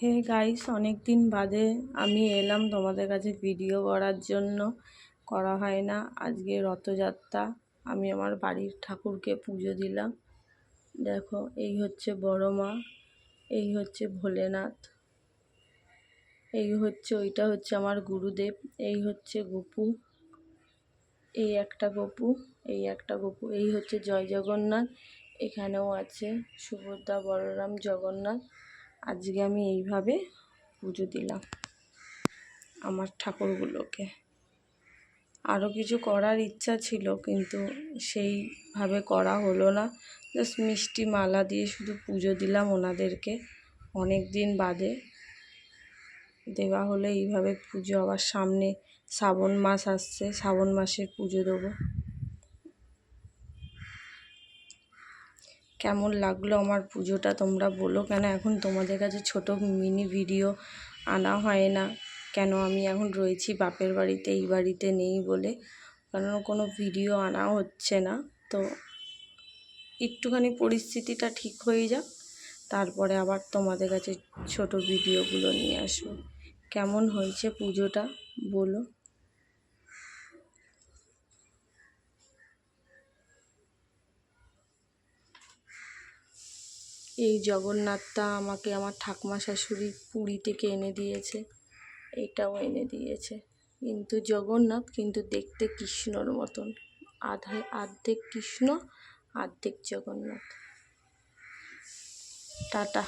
Hey guys, অনেক দিন বাদে আমি এলাম তোমাদের কাছে ভিডিও করার জন্য। করা হয় না। আজকে রথযাত্রা, আমি আমার বাড়ির ঠাকুরকে পুজো দিলাম। দেখো, এই হচ্ছে বড় মা, এই হচ্ছে ভোলেনাথ, ওইটা হচ্ছে আমার গুরুদেব, এই হচ্ছে গপু, এই একটা গপু, এই হচ্ছে জয় জগন্নাথ। এখানেও আছে সুভদ্রা, বলরাম, জগন্নাথ। আজকে আমি এইভাবে পুজো দিলাম আমার ঠাকুরগুলোকে। আরও কিছু করার ইচ্ছা ছিল, কিন্তু সেইভাবে করা হলো না। জাস্ট মিষ্টি মালা দিয়ে শুধু পুজো দিলাম ওনাদেরকে। অনেক দিন বাদে দেওয়া হলে এইভাবে পুজো। আবার সামনে শ্রাবণ মাস আসছে, শ্রাবণ মাসের পুজো দেবো। কেমন লাগলো আমার পুজোটা তোমরা বলো। কেন এখন তোমাদের কাছে ছোট মিনি ভিডিও আনা হয় না? কেন আমি এখন রয়েছি বাপের বাড়িতে, এই বাড়িতে নেই বলে কারণ কোনো ভিডিও আনা হচ্ছে না। তো একটুখানি পরিস্থিতিটা ঠিক হয়ে যাক, তারপরে আবার তোমাদের কাছে ছোট ভিডিওগুলো নিয়ে আসবো। কেমন হয়েছে পুজোটা বলো। এই জগন্নাথটা আমাকে আমার ঠাকুমা শাশুড়ি পুরী থেকে এনে দিয়েছে, এটাও এনে দিয়েছে। কিন্তু জগন্নাথ, কিন্তু দেখতে কৃষ্ণর মতন, অর্ধেক কৃষ্ণ অর্ধেক জগন্নাথ। টাটা,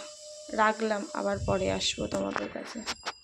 রাখলাম, আবার পরে আসবো তোমাদের কাছে।